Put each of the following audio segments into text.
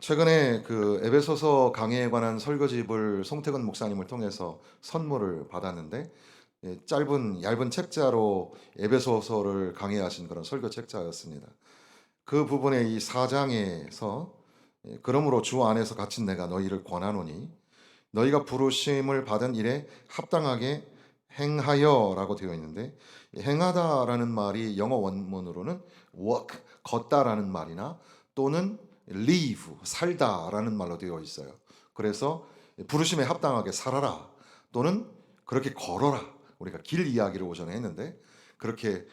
최근에 그 에베소서 강해에 관한 설교집을 송태근 목사님을 통해서 선물을 받았는데, 짧은 얇은 책자로 에베소서를 강해하신 그런 설교 책자였습니다. 그 부분에 이 4장에서 그러므로 주 안에서 갇힌 내가 너희를 권하노니 너희가 부르심을 받은 일에 합당하게 행하여라고 되어 있는데, 행하다라는 말이 영어 원문으로는 walk, 걷다라는 말이나 또는 live, 살다라는 말로 되어 있어요. 그래서 부르심에 합당하게 살아라 또는 그렇게 걸어라. 우리가 길 이야기를 오전에 했는데, 그렇게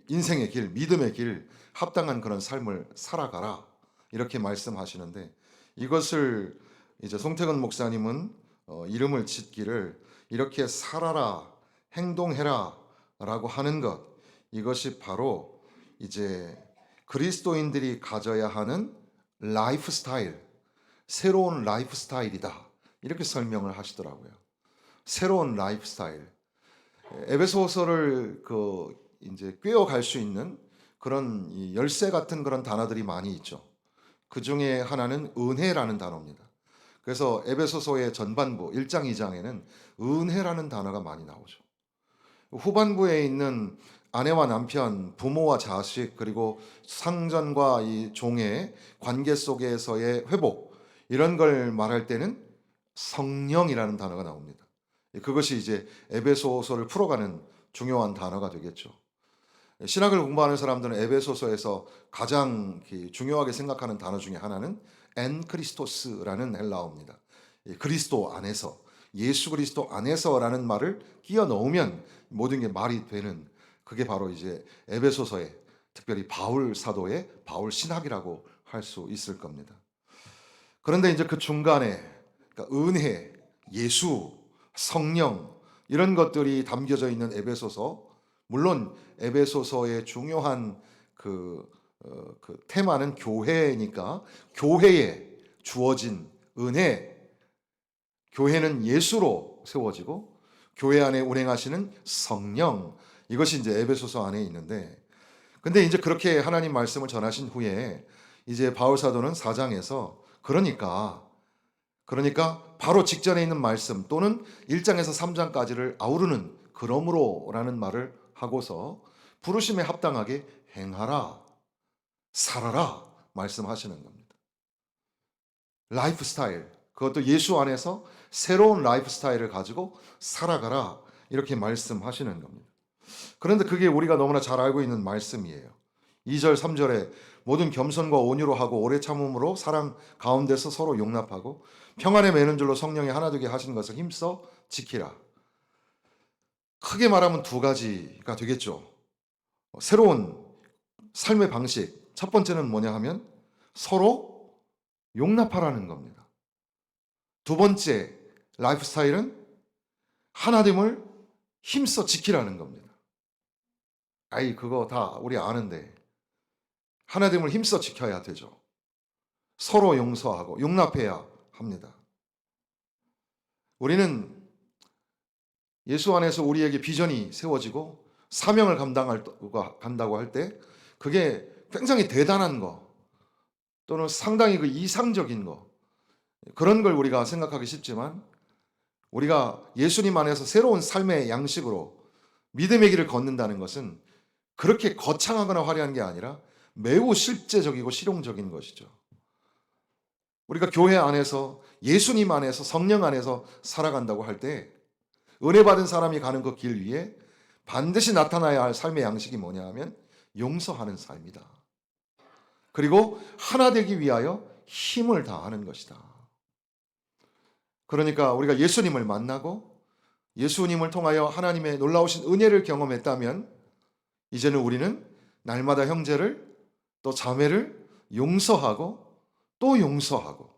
인생의 길, 믿음의 길, 합당한 그런 삶을 살아가라 이렇게 말씀하시는데, 이것을 이제 송태근 목사님은 이름을 짓기를 이렇게 살아라, 행동해라 라고 하는 것, 이것이 바로 이제 그리스도인들이 가져야 하는 라이프 스타일, 새로운 라이프 스타일이다 이렇게 설명을 하시더라고요. 새로운 라이프 스타일. 에베소서를 이제 꿰어갈 수 있는 그런 이 열쇠 같은 그런 단어들이 많이 있죠. 그 중에 하나는 은혜라는 단어입니다. 그래서 에베소서의 전반부 1장, 2장에는 은혜라는 단어가 많이 나오죠. 후반부에 있는 아내와 남편, 부모와 자식, 그리고 상전과 이 종의 관계 속에서의 회복, 이런 걸 말할 때는 성령이라는 단어가 나옵니다. 그것이 이제 에베소서를 풀어가는 중요한 단어가 되겠죠. 신학을 공부하는 사람들은 에베소서에서 가장 중요하게 생각하는 단어 중에 하나는 엔 크리스토스라는 헬라어입니다. 그리스도 안에서, 예수 그리스도 안에서라는 말을 끼워 넣으면 모든 게 말이 되는, 그게 바로 이제 에베소서의, 특별히 바울 사도의 바울 신학이라고 할 수 있을 겁니다. 그런데 이제 그 중간에 그러니까 은혜, 예수, 성령 이런 것들이 담겨져 있는 에베소서, 물론 에베소서의 중요한 그 테마는 교회니까 교회에 주어진 은혜, 교회는 예수로 세워지고 교회 안에 운행하시는 성령, 이것이 이제 에베소서 안에 있는데, 근데 이제 그렇게 하나님 말씀을 전하신 후에 이제 바울 사도는 4장에서 그러니까 바로 직전에 있는 말씀 또는 1장에서 3장까지를 아우르는 그러므로라는 말을 하고서 부르심에 합당하게 행하라, 살아라 말씀하시는 겁니다. 라이프 스타일, 그것도 예수 안에서 새로운 라이프 스타일을 가지고 살아가라 이렇게 말씀하시는 겁니다. 그런데 그게 우리가 너무나 잘 알고 있는 말씀이에요. 2절, 3절에 모든 겸손과 온유로 하고 오래 참음으로 사랑 가운데서 서로 용납하고 평안에 매는 줄로 성령이 하나 되게 하신 것을 힘써 지키라. 크게 말하면 두 가지가 되겠죠. 새로운 삶의 방식. 첫 번째는 뭐냐 하면 서로 용납하라는 겁니다. 두 번째 라이프 스타일은 하나됨을 힘써 지키라는 겁니다. 아이, 그거 다 우리 아는데 하나됨을 힘써 지켜야 되죠. 서로 용서하고 용납해야 합니다. 우리는 예수 안에서 우리에게 비전이 세워지고 사명을 간다고 할 때 그게 굉장히 대단한 거 또는 상당히 그 이상적인 거, 그런 걸 우리가 생각하기 쉽지만, 우리가 예수님 안에서 새로운 삶의 양식으로 믿음의 길을 걷는다는 것은 그렇게 거창하거나 화려한 게 아니라 매우 실제적이고 실용적인 것이죠. 우리가 교회 안에서 예수님 안에서 성령 안에서 살아간다고 할 때 은혜 받은 사람이 가는 그 길 위에 반드시 나타나야 할 삶의 양식이 뭐냐 하면 용서하는 삶이다. 그리고 하나 되기 위하여 힘을 다하는 것이다. 그러니까 우리가 예수님을 만나고 예수님을 통하여 하나님의 놀라우신 은혜를 경험했다면 이제는 우리는 날마다 형제를 또 자매를 용서하고 또 용서하고,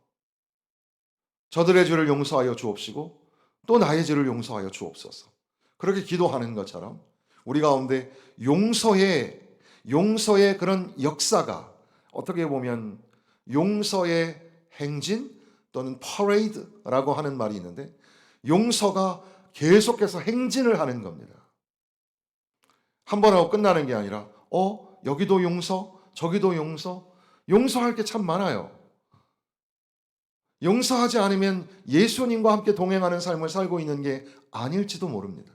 저들의 죄를 용서하여 주옵시고 또 나의 죄를 용서하여 주옵소서, 그렇게 기도하는 것처럼 우리 가운데 용서의 그런 역사가, 어떻게 보면 용서의 행진 또는 퍼레이드라고 하는 말이 있는데, 용서가 계속해서 행진을 하는 겁니다. 한 번 하고 끝나는 게 아니라 여기도 용서, 저기도 용서할 게 참 많아요. 용서하지 않으면 예수님과 함께 동행하는 삶을 살고 있는 게 아닐지도 모릅니다.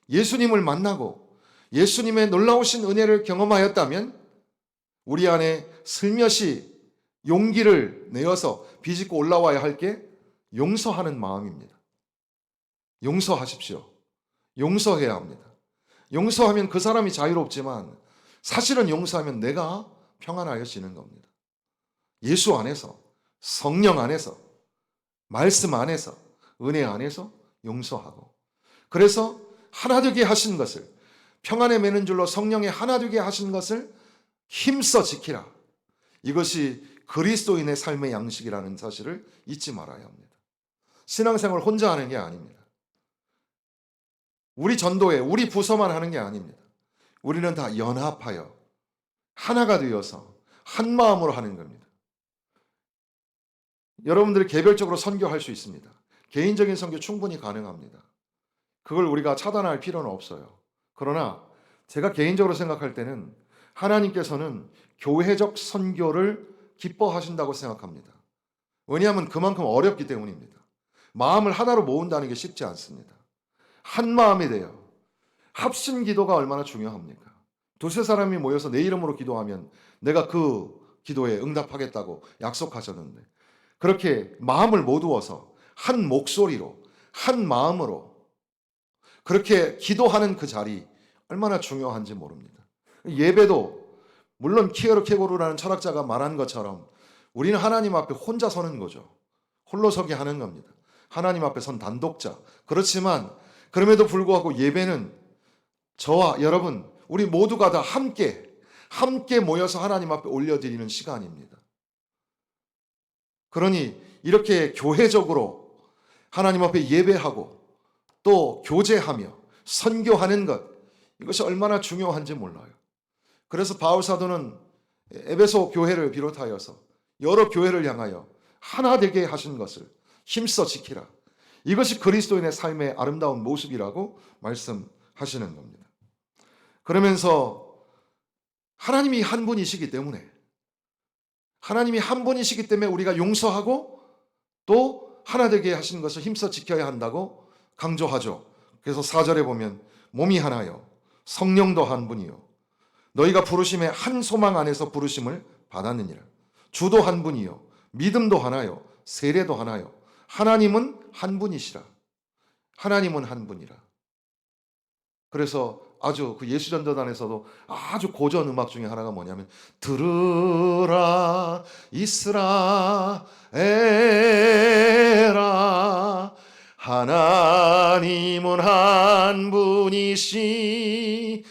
예수님을 만나고 예수님의 놀라우신 은혜를 경험하였다면 우리 안에 슬며시 용기를 내어서 비집고 올라와야 할 게 용서하는 마음입니다. 용서하십시오. 용서해야 합니다. 용서하면 그 사람이 자유롭지만 사실은 용서하면 내가 평안하여지는 겁니다. 예수 안에서, 성령 안에서, 말씀 안에서, 은혜 안에서 용서하고, 그래서 하나 되게 하신 것을, 평안에 매는 줄로 성령에 하나 되게 하신 것을 힘써 지키라. 이것이 그리스도인의 삶의 양식이라는 사실을 잊지 말아야 합니다. 신앙생활 혼자 하는 게 아닙니다. 우리 전도회, 우리 부서만 하는 게 아닙니다. 우리는 다 연합하여 하나가 되어서 한 마음으로 하는 겁니다. 여러분들이 개별적으로 선교할 수 있습니다. 개인적인 선교 충분히 가능합니다. 그걸 우리가 차단할 필요는 없어요. 그러나 제가 개인적으로 생각할 때는 하나님께서는 교회적 선교를 기뻐하신다고 생각합니다. 왜냐하면 그만큼 어렵기 때문입니다. 마음을 하나로 모은다는 게 쉽지 않습니다. 한 마음이 돼요. 합심 기도가 얼마나 중요합니까? 두세 사람이 모여서 내 이름으로 기도하면 내가 그 기도에 응답하겠다고 약속하셨는데, 그렇게 마음을 모두어서 한 목소리로 한 마음으로 그렇게 기도하는 그 자리 얼마나 중요한지 모릅니다. 예배도 물론 키에르케고르라는 철학자가 말한 것처럼 우리는 하나님 앞에 혼자 서는 거죠. 홀로 서게 하는 겁니다. 하나님 앞에 선 단독자. 그렇지만 그럼에도 불구하고 예배는 저와 여러분, 우리 모두가 다 함께 모여서 하나님 앞에 올려드리는 시간입니다. 그러니 이렇게 교회적으로 하나님 앞에 예배하고 또 교제하며 선교하는 것, 이것이 얼마나 중요한지 몰라요. 그래서 바울 사도는 에베소 교회를 비롯하여서 여러 교회를 향하여 하나 되게 하신 것을 힘써 지키라. 이것이 그리스도인의 삶의 아름다운 모습이라고 말씀하시는 겁니다. 그러면서 하나님이 한 분이시기 때문에 우리가 용서하고 또 하나 되게 하신 것을 힘써 지켜야 한다고 강조하죠. 그래서 4절에 보면 몸이 하나요 성령도 한 분이요 너희가 부르심의 한 소망 안에서 부르심을 받았느니라. 주도 한 분이요 믿음도 하나요 세례도 하나요 하나님은 한 분이시라. 하나님은 한 분이라. 그래서 아주 그 예수전도단에서도 아주 고전 음악 중에 하나가 뭐냐면 들으라 이스라엘아 하나님은 한 분이시니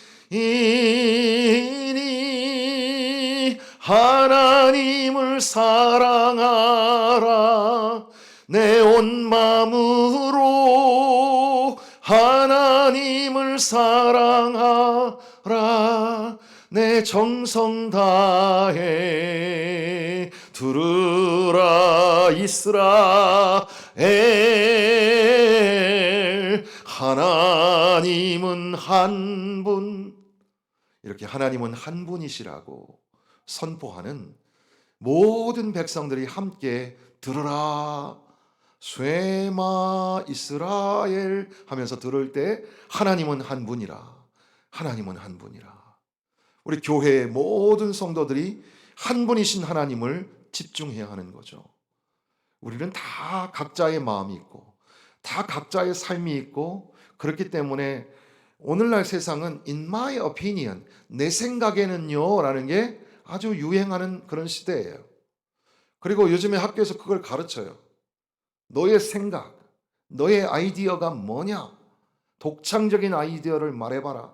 하나님을 사랑하라 내 온 마음으로 하나님을 사랑하라 내 정성 다해 들으라 이스라엘 하나님은 한 분. 이렇게 하나님은 한 분이시라고 선포하는 모든 백성들이 함께 들으라 쇠마 이스라엘 하면서 들을 때 하나님은 한 분이라. 하나님은 한 분이라. 우리 교회의 모든 성도들이 한 분이신 하나님을 집중해야 하는 거죠. 우리는 다 각자의 마음이 있고 다 각자의 삶이 있고 그렇기 때문에 오늘날 세상은 in my opinion, 내 생각에는요 라는 게 아주 유행하는 그런 시대예요. 그리고 요즘에 학교에서 그걸 가르쳐요. 너의 생각, 너의 아이디어가 뭐냐? 독창적인 아이디어를 말해봐라.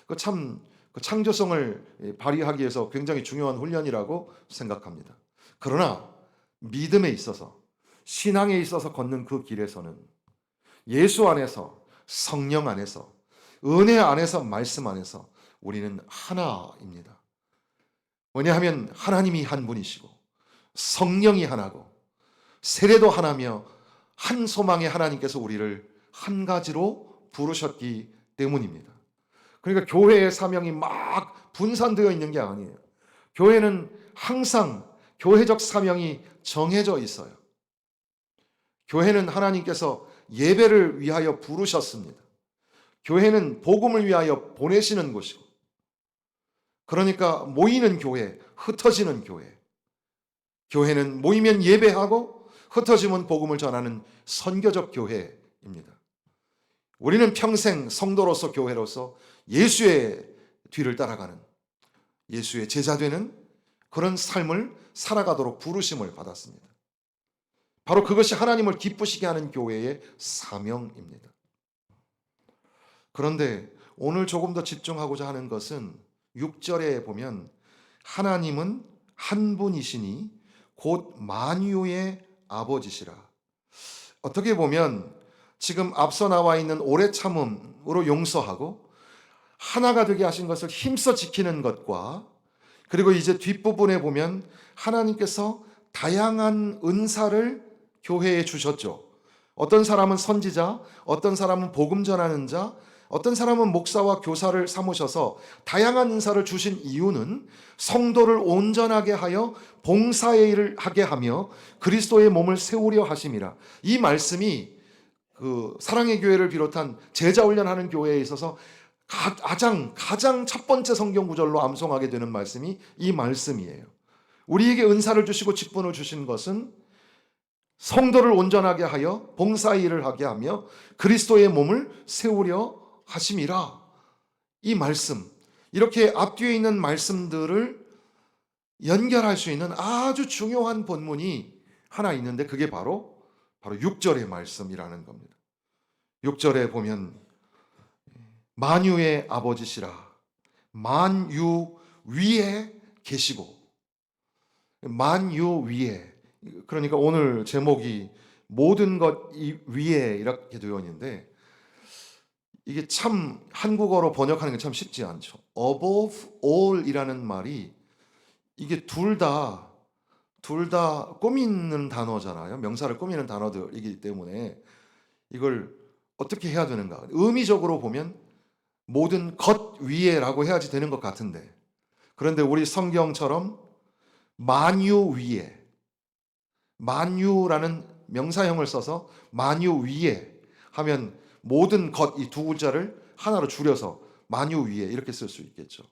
그 창조성을 발휘하기 위해서 굉장히 중요한 훈련이라고 생각합니다. 그러나 믿음에 있어서, 신앙에 있어서 걷는 그 길에서는 예수 안에서, 성령 안에서, 은혜 안에서, 말씀 안에서 우리는 하나입니다. 왜냐하면 하나님이 한 분이시고 성령이 하나고 세례도 하나며 한 소망의 하나님께서 우리를 한 가지로 부르셨기 때문입니다. 그러니까 교회의 사명이 막 분산되어 있는 게 아니에요. 교회는 항상 교회적 사명이 정해져 있어요. 교회는 하나님께서 예배를 위하여 부르셨습니다. 교회는 복음을 위하여 보내시는 곳이고, 그러니까 모이는 교회, 흩어지는 교회. 교회는 모이면 예배하고 흩어지면 복음을 전하는 선교적 교회입니다. 우리는 평생 성도로서 교회로서 예수의 뒤를 따라가는, 예수의 제자 되는 그런 삶을 살아가도록 부르심을 받았습니다. 바로 그것이 하나님을 기쁘시게 하는 교회의 사명입니다. 그런데 오늘 조금 더 집중하고자 하는 것은 6절에 보면 하나님은 한 분이시니 곧 만유의 아버지시라. 어떻게 보면 지금 앞서 나와 있는 오래 참음으로 용서하고 하나가 되게 하신 것을 힘써 지키는 것과, 그리고 이제 뒷부분에 보면 하나님께서 다양한 은사를 교회에 주셨죠. 어떤 사람은 선지자, 어떤 사람은 복음 전하는 자, 어떤 사람은 목사와 교사를 삼으셔서 다양한 은사를 주신 이유는 성도를 온전하게 하여 봉사의 일을 하게 하며 그리스도의 몸을 세우려 하심이라. 이 말씀이 그 사랑의 교회를 비롯한 제자 훈련하는 교회에 있어서 가장 첫 번째 성경 구절로 암송하게 되는 말씀이 이 말씀이에요. 우리에게 은사를 주시고 직분을 주신 것은 성도를 온전하게 하여 봉사의 일을 하게 하며 그리스도의 몸을 세우려 하심이라. 이 말씀, 이렇게 앞뒤에 있는 말씀들을 연결할 수 있는 아주 중요한 본문이 하나 있는데 그게 바로 6절의 말씀이라는 겁니다. 6절에 보면 만유의 아버지시라. 만유 위에 계시고, 만유 위에, 그러니까 오늘 제목이 모든 것 위에 이렇게 되어 있는데 이게 참 한국어로 번역하는 게 참 쉽지 않죠. above all 이라는 말이 이게 둘 다 꾸미는 단어잖아요. 명사를 꾸미는 단어들이기 때문에 이걸 어떻게 해야 되는가. 의미적으로 보면 모든 것 위에라고 해야지 되는 것 같은데, 그런데 우리 성경처럼 만유 위에, 만유라는 명사형을 써서 만유 위에 하면 모든 것, 이 두 글자를 하나로 줄여서 만유 위에 이렇게 쓸 수 있겠죠.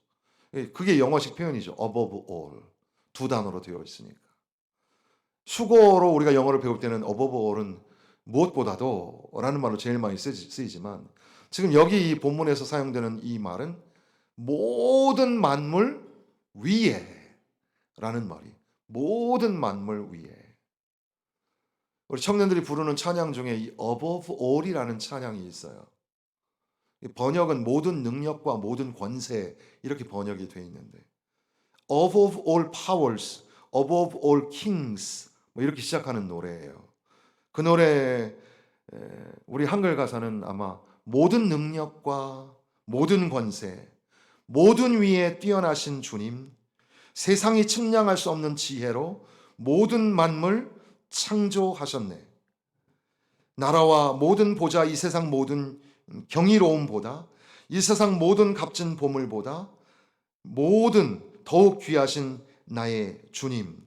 그게 영어식 표현이죠. above all. 두 단어로 되어 있으니까. 수고로 우리가 영어를 배울 때는 above all은 무엇보다도 라는 말로 제일 많이 쓰이지만 지금 여기 이 본문에서 사용되는 이 말은 모든 만물 위에 라는 말이, 모든 만물 위에. 우리 청년들이 부르는 찬양 중에 이 above all이라는 찬양이 있어요. 번역은 모든 능력과 모든 권세 이렇게 번역이 되어 있는데 above all powers, above all kings 뭐 이렇게 시작하는 노래예요. 그 노래 우리 한글 가사는 아마 모든 능력과 모든 권세, 모든 위에 뛰어나신 주님, 세상이 측량할 수 없는 지혜로 모든 만물 창조하셨네. 나라와 모든 보좌, 이 세상 모든 경이로움보다, 이 세상 모든 값진 보물보다 모든 더욱 귀하신 나의 주님.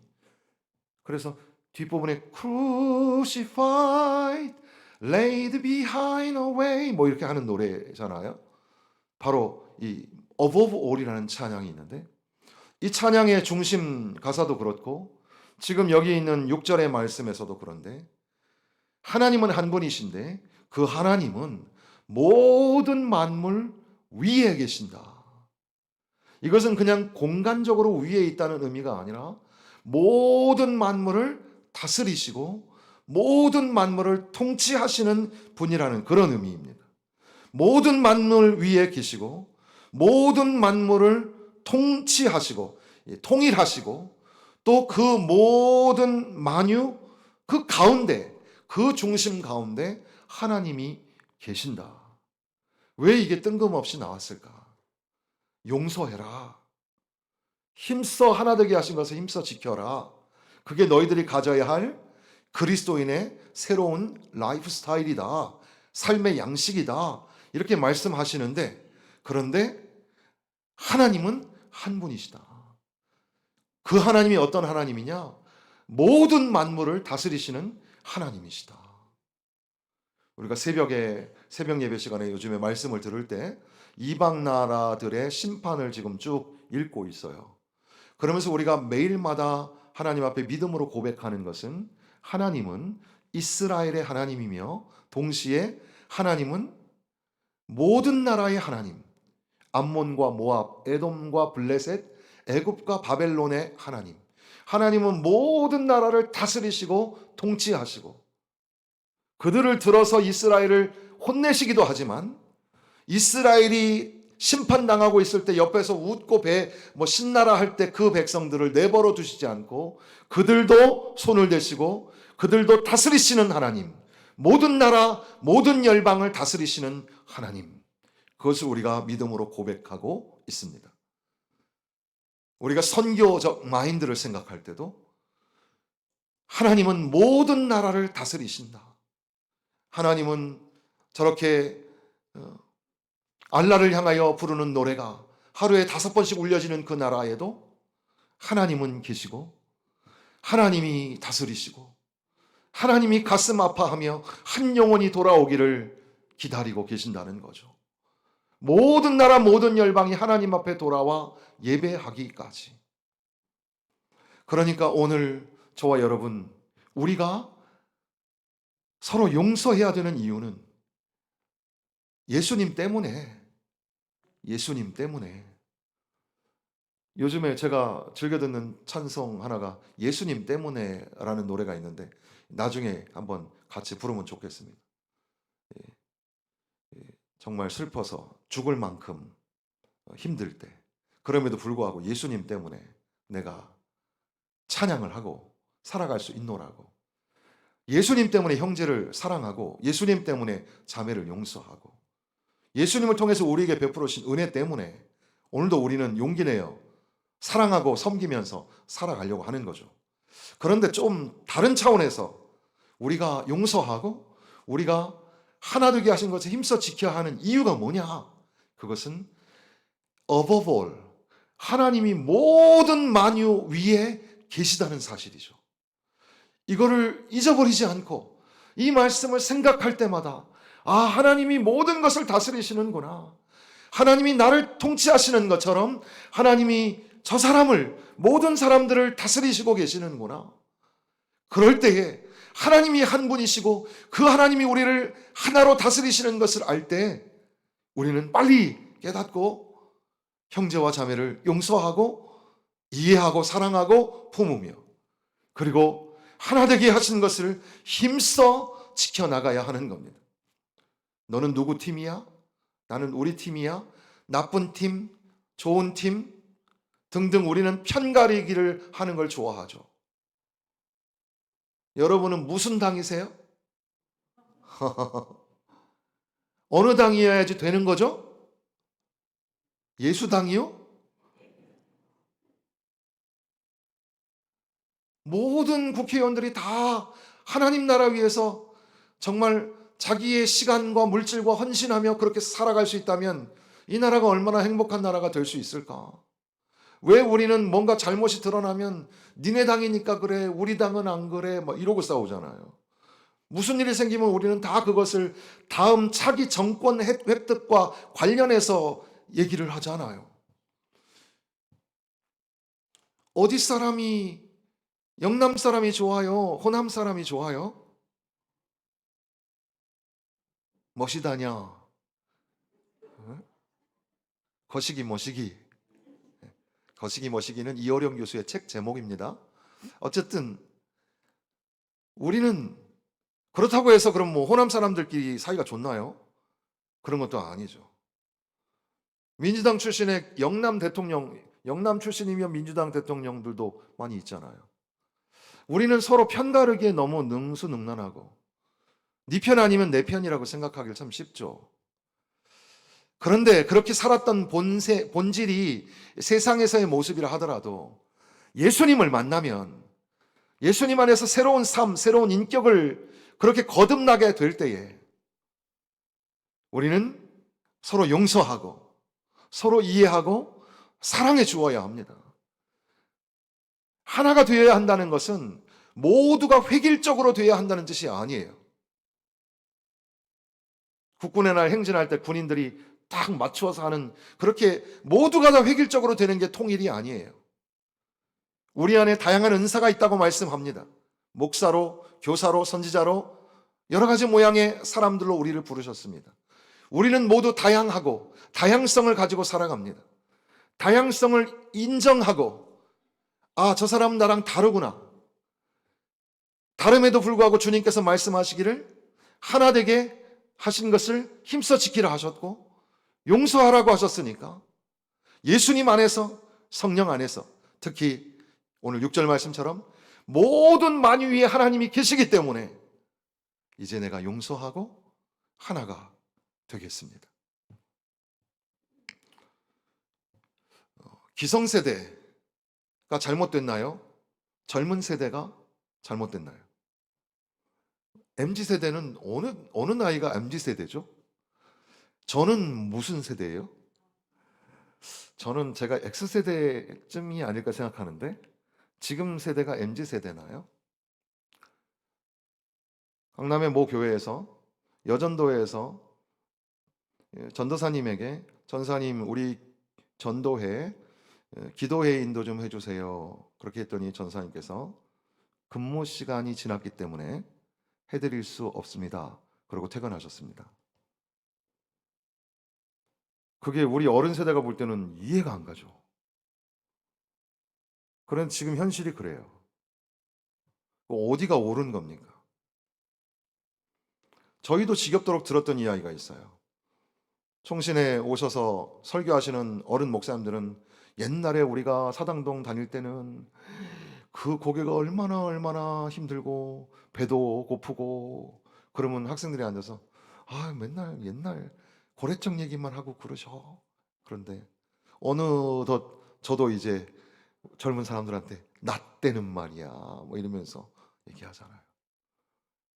그래서 뒷부분에 crucified, laid behind away 뭐 이렇게 하는 노래잖아요. 바로 이 above all이라는 찬양이 있는데 이 찬양의 중심 가사도 그렇고 지금 여기 있는 6절의 말씀에서도 그런데 하나님은 한 분이신데 그 하나님은 모든 만물 위에 계신다. 이것은 그냥 공간적으로 위에 있다는 의미가 아니라 모든 만물을 다스리시고 모든 만물을 통치하시는 분이라는 그런 의미입니다. 모든 만물 위에 계시고 모든 만물을 통치하시고 통일하시고 또 그 모든 만유 그 가운데, 그 중심 가운데 하나님이 계신다. 왜 이게 뜬금없이 나왔을까? 용서해라. 힘써 하나 되게 하신 것을 힘써 지켜라. 그게 너희들이 가져야 할 그리스도인의 새로운 라이프 스타일이다. 삶의 양식이다. 이렇게 말씀하시는데, 그런데 하나님은 한 분이시다. 그 하나님이 어떤 하나님이냐? 모든 만물을 다스리시는 하나님이시다. 우리가 새벽 예배 시간에 요즘에 말씀을 들을 때 이방 나라들의 심판을 지금 쭉 읽고 있어요. 그러면서 우리가 매일마다 하나님 앞에 믿음으로 고백하는 것은 하나님은 이스라엘의 하나님이며 동시에 하나님은 모든 나라의 하나님, 암몬과 모압, 에돔과 블레셋, 애굽과 바벨론의 하나님. 하나님은 모든 나라를 다스리시고 통치하시고 그들을 들어서 이스라엘을 혼내시기도 하지만 이스라엘이 심판당하고 있을 때 옆에서 웃고 신나라 할 때 그 백성들을 내버려 두시지 않고 그들도 손을 대시고 그들도 다스리시는 하나님, 모든 나라, 모든 열방을 다스리시는 하나님. 그것을 우리가 믿음으로 고백하고 있습니다. 우리가 선교적 마인드를 생각할 때도 하나님은 모든 나라를 다스리신다. 하나님은 저렇게 알라를 향하여 부르는 노래가 하루에 5번씩 울려지는 그 나라에도 하나님은 계시고 하나님이 다스리시고 하나님이 가슴 아파하며 한 영혼이 돌아오기를 기다리고 계신다는 거죠. 모든 나라 모든 열방이 하나님 앞에 돌아와 예배하기까지. 그러니까 오늘 저와 여러분, 우리가 서로 용서해야 되는 이유는 예수님 때문에. 요즘에 제가 즐겨 듣는 찬송 하나가 예수님 때문에 라는 노래가 있는데 나중에 한번 같이 부르면 좋겠습니다. 정말 슬퍼서 죽을 만큼 힘들 때 그럼에도 불구하고 예수님 때문에 내가 찬양을 하고 살아갈 수 있노라고, 예수님 때문에 형제를 사랑하고 예수님 때문에 자매를 용서하고 예수님을 통해서 우리에게 베풀으신 은혜 때문에 오늘도 우리는 용기 내어 사랑하고 섬기면서 살아가려고 하는 거죠. 그런데 좀 다른 차원에서 우리가 용서하고 우리가 하나 되게 하신 것을 힘써 지켜야 하는 이유가 뭐냐? 그것은 above all, 하나님이 모든 만유 위에 계시다는 사실이죠. 이거를 잊어버리지 않고 이 말씀을 생각할 때마다 하나님이 모든 것을 다스리시는구나. 하나님이 나를 통치하시는 것처럼 하나님이 저 사람을, 모든 사람들을 다스리시고 계시는구나. 그럴 때에 하나님이 한 분이시고 그 하나님이 우리를 하나로 다스리시는 것을 알 때 우리는 빨리 깨닫고 형제와 자매를 용서하고 이해하고 사랑하고 품으며 그리고 하나 되게 하신 것을 힘써 지켜나가야 하는 겁니다. 너는 누구 팀이야? 나는 우리 팀이야? 나쁜 팀, 좋은 팀 등등 우리는 편가르기를 하는 걸 좋아하죠. 여러분은 무슨 당이세요? 어느 당이어야지 되는 거죠? 예수당이요? 모든 국회의원들이 다 하나님 나라 위해서 정말 자기의 시간과 물질과 헌신하며 그렇게 살아갈 수 있다면 이 나라가 얼마나 행복한 나라가 될 수 있을까? 왜 우리는 뭔가 잘못이 드러나면 니네 당이니까 그래, 우리 당은 안 그래, 이러고 싸우잖아요. 무슨 일이 생기면 우리는 다 그것을 다음 차기 정권 획득과 관련해서 얘기를 하잖아요. 어디 사람이, 영남 사람이 좋아요? 호남 사람이 좋아요? 멋이다냐? 거시기 머시기. 거시기 머시기는 이어령 교수의 책 제목입니다. 어쨌든 우리는 그렇다고 해서 그럼 호남 사람들끼리 사이가 좋나요? 그런 것도 아니죠. 민주당 출신의 영남 대통령, 영남 출신이면 민주당 대통령들도 많이 있잖아요. 우리는 서로 편가르기에 너무 능수능란하고 네 편 아니면 내 편이라고 생각하기를 참 쉽죠. 그런데 그렇게 살았던 본질이 세상에서의 모습이라 하더라도 예수님을 만나면 예수님 안에서 새로운 삶, 새로운 인격을 그렇게 거듭나게 될 때에 우리는 서로 용서하고 서로 이해하고 사랑해 주어야 합니다. 하나가 되어야 한다는 것은 모두가 획일적으로 되어야 한다는 뜻이 아니에요. 국군의 날 행진할 때 군인들이 딱 맞추어서 하는, 그렇게 모두가 다 획일적으로 되는 게 통일이 아니에요. 우리 안에 다양한 은사가 있다고 말씀합니다. 목사로, 교사로, 선지자로 여러 가지 모양의 사람들로 우리를 부르셨습니다. 우리는 모두 다양하고 다양성을 가지고 살아갑니다. 다양성을 인정하고, 아, 저 사람 나랑 다르구나. 다름에도 불구하고 주님께서 말씀하시기를 하나 되게 하신 것을 힘써 지키라 하셨고, 용서하라고 하셨으니까 예수님 안에서, 성령 안에서, 특히 오늘 6절 말씀처럼 모든 만유 위에 하나님이 계시기 때문에 이제 내가 용서하고 하나가 되겠습니다. 기성세대가 잘못됐나요? 젊은 세대가 잘못됐나요? MZ세대는 어느 나이가 MZ세대죠? 저는 무슨 세대예요? 저는 제가 X세대쯤이 아닐까 생각하는데, 지금 세대가 MZ세대나요? 강남의 모 교회에서, 여전도회에서 전도사님에게, 전사님 우리 전도회 기도회 인도 좀 해주세요. 그렇게 했더니 전사님께서 근무 시간이 지났기 때문에 해드릴 수 없습니다. 그러고 퇴근하셨습니다. 그게 우리 어른 세대가 볼 때는 이해가 안 가죠. 그런데 지금 현실이 그래요. 어디가 옳은 겁니까? 저희도 지겹도록 들었던 이야기가 있어요. 총신에 오셔서 설교하시는 어른 목사님들은 옛날에 우리가 사당동 다닐 때는 그 고개가 얼마나 힘들고 배도 고프고, 그러면 학생들이 앉아서 아, 맨날 옛날 고래적 얘기만 하고 그러셔. 그런데 어느덧 저도 이제 젊은 사람들한테 나 때는 말이야 뭐 이러면서 얘기하잖아요.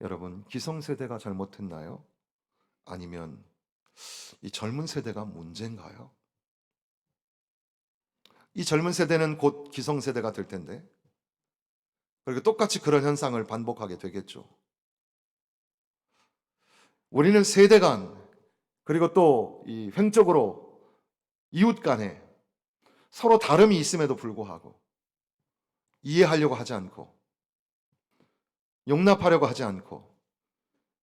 여러분, 기성세대가 잘못했나요? 아니면 이 젊은 세대가 문제인가요? 이 젊은 세대는 곧 기성세대가 될 텐데, 그리고 똑같이 그런 현상을 반복하게 되겠죠. 우리는 세대 간, 그리고 또 이 횡적으로 이웃 간에 서로 다름이 있음에도 불구하고 이해하려고 하지 않고 용납하려고 하지 않고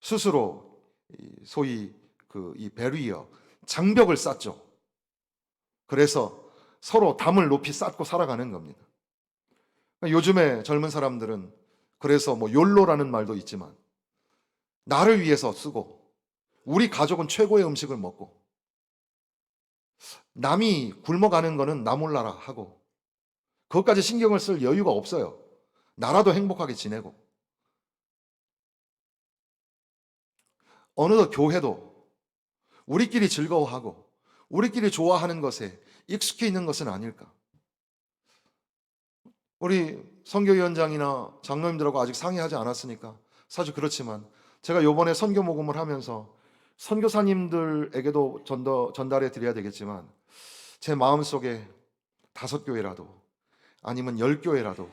스스로 소위 이 베리어, 장벽을 쌓죠. 그래서 서로 담을 높이 쌓고 살아가는 겁니다. 요즘에 젊은 사람들은 그래서 뭐 욜로라는 말도 있지만 나를 위해서 쓰고, 우리 가족은 최고의 음식을 먹고, 남이 굶어가는 거는 나 몰라라 하고, 그것까지 신경을 쓸 여유가 없어요. 나라도 행복하게 지내고. 어느덧 교회도 우리끼리 즐거워하고 우리끼리 좋아하는 것에 익숙해 있는 것은 아닐까. 우리 선교위원장이나 장로님들하고 아직 상의하지 않았으니까 사실 그렇지만, 제가 요번에 선교 모금을 하면서 선교사님들에게도 전달해 드려야 되겠지만, 제 마음속에 5교회라도 아니면 10교회라도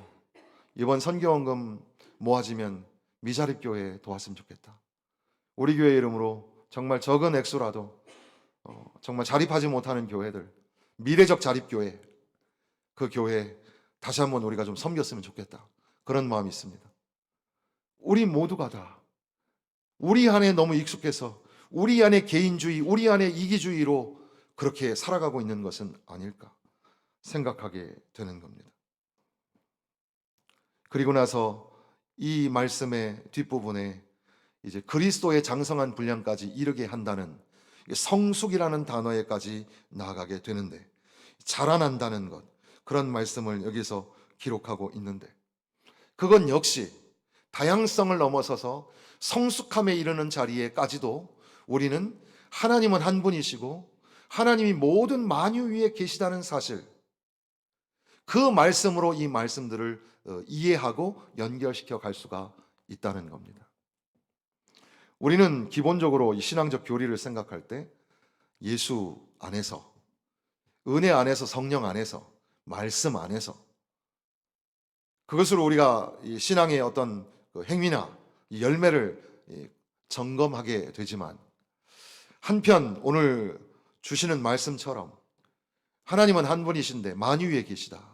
이번 선교원금 모아지면 미자립교회 도왔으면 좋겠다. 우리 교회 이름으로 정말 적은 액수라도 정말 자립하지 못하는 교회들, 미래적 자립교회, 그 교회 다시 한번 우리가 좀 섬겼으면 좋겠다. 그런 마음이 있습니다. 우리 모두가 다 우리 안에 너무 익숙해서 우리 안에 개인주의, 우리 안에 이기주의로 그렇게 살아가고 있는 것은 아닐까 생각하게 되는 겁니다. 그리고 나서 이 말씀의 뒷부분에 이제 그리스도의 장성한 분량까지 이르게 한다는 성숙이라는 단어에까지 나아가게 되는데, 자라난다는 것, 그런 말씀을 여기서 기록하고 있는데, 그건 역시 다양성을 넘어서서 성숙함에 이르는 자리에까지도 우리는 하나님은 한 분이시고 하나님이 모든 만유 위에 계시다는 사실, 그 말씀으로 이 말씀들을 이해하고 연결시켜 갈 수가 있다는 겁니다. 우리는 기본적으로 이 신앙적 교리를 생각할 때 예수 안에서, 은혜 안에서, 성령 안에서, 말씀 안에서, 그것으로 우리가 이 신앙의 어떤 행위나 이 열매를 점검하게 되지만, 한편 오늘 주시는 말씀처럼 하나님은 한 분이신데 만유 위에 계시다.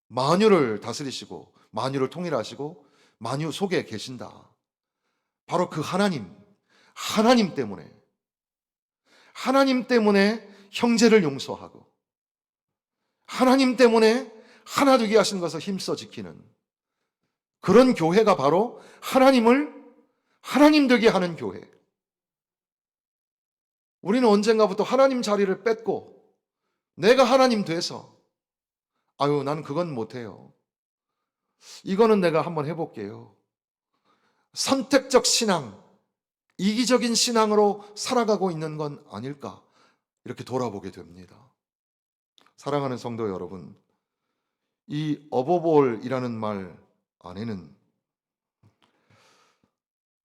만유를 다스리시고 만유를 통일하시고 만유 속에 계신다. 바로 그 하나님 때문에 형제를 용서하고 하나님 때문에 하나 되게 하신 것을 힘써 지키는 그런 교회가 바로 하나님을 하나님 되게 하는 교회. 우리는 언젠가부터 하나님 자리를 뺏고 내가 하나님 돼서 난 그건 못해요. 이거는 내가 한번 해볼게요. 선택적 신앙, 이기적인 신앙으로 살아가고 있는 건 아닐까 이렇게 돌아보게 됩니다. 사랑하는 성도 여러분, 이 어버볼이라는 말 안에는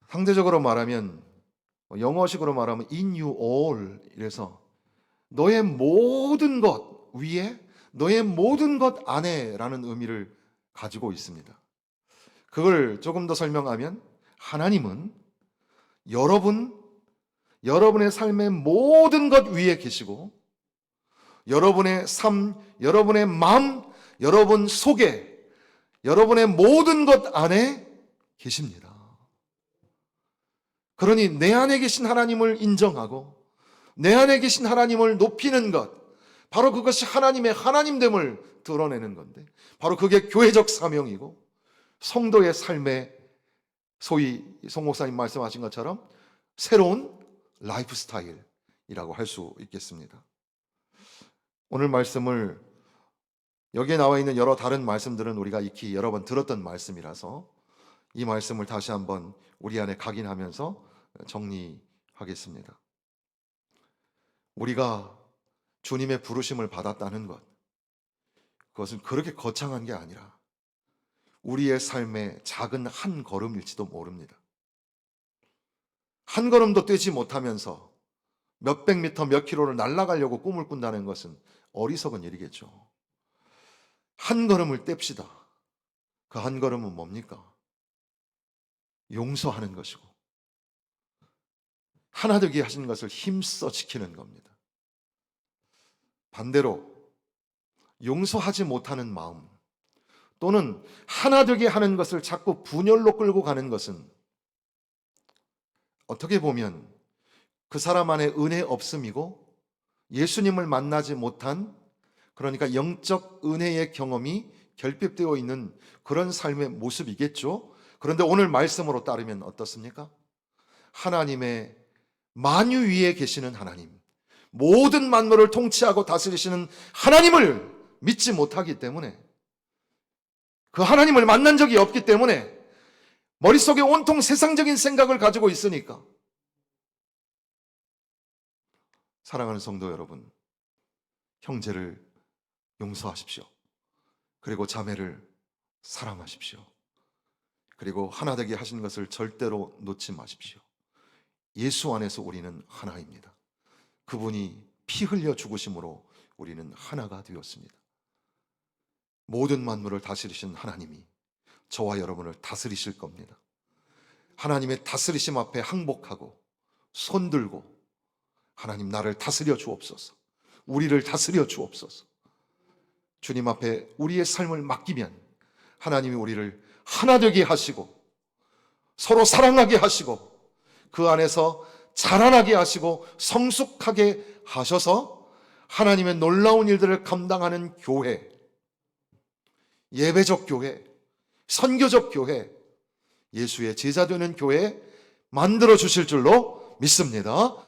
상대적으로 말하면 영어식으로 말하면 in you all 이래서 너의 모든 것 위에 너의 모든 것 안에라는 의미를 가지고 있습니다. 그걸 조금 더 설명하면 하나님은 여러분의 삶의 모든 것 위에 계시고 여러분의 삶, 여러분의 마음, 여러분 속에 여러분의 모든 것 안에 계십니다. 그러니 내 안에 계신 하나님을 인정하고 내 안에 계신 하나님을 높이는 것, 바로 그것이 하나님의 하나님됨을 드러내는 건데 바로 그게 교회적 사명이고 성도의 삶의 소위 송 목사님 말씀하신 것처럼 새로운 라이프 스타일이라고 할 수 있겠습니다. 오늘 말씀을 여기에 나와 있는 여러 다른 말씀들은 우리가 익히 여러 번 들었던 말씀이라서 이 말씀을 다시 한번 우리 안에 각인하면서 정리하겠습니다. 우리가 주님의 부르심을 받았다는 것, 그것은 그렇게 거창한 게 아니라 우리의 삶의 작은 한 걸음일지도 모릅니다. 한 걸음도 떼지 못하면서 몇백 미터 몇 킬로를 날아가려고 꿈을 꾼다는 것은 어리석은 일이겠죠. 한 걸음을 뗍시다. 그 한 걸음은 뭡니까? 용서하는 것이고 하나 되게 하신 것을 힘써 지키는 겁니다. 반대로 용서하지 못하는 마음 또는 하나 되게 하는 것을 자꾸 분열로 끌고 가는 것은 어떻게 보면 그 사람 안에 은혜 없음이고 예수님을 만나지 못한, 그러니까 영적 은혜의 경험이 결핍되어 있는 그런 삶의 모습이겠죠. 그런데 오늘 말씀으로 따르면 어떻습니까? 하나님의 만유 위에 계시는 하나님, 모든 만물을 통치하고 다스리시는 하나님을 믿지 못하기 때문에, 그 하나님을 만난 적이 없기 때문에 머릿속에 온통 세상적인 생각을 가지고 있으니까, 사랑하는 성도 여러분, 형제를 용서하십시오. 그리고 자매를 사랑하십시오. 그리고 하나 되게 하신 것을 절대로 놓지 마십시오. 예수 안에서 우리는 하나입니다. 그분이 피 흘려 죽으심으로 우리는 하나가 되었습니다. 모든 만물을 다스리신 하나님이 저와 여러분을 다스리실 겁니다. 하나님의 다스리심 앞에 항복하고 손들고 하나님 나를 다스려 주옵소서, 우리를 다스려 주옵소서, 주님 앞에 우리의 삶을 맡기면 하나님이 우리를 하나 되게 하시고 서로 사랑하게 하시고 그 안에서 자라나게 하시고 성숙하게 하셔서 하나님의 놀라운 일들을 감당하는 교회, 예배적 교회, 선교적 교회, 예수의 제자 되는 교회 만들어 주실 줄로 믿습니다.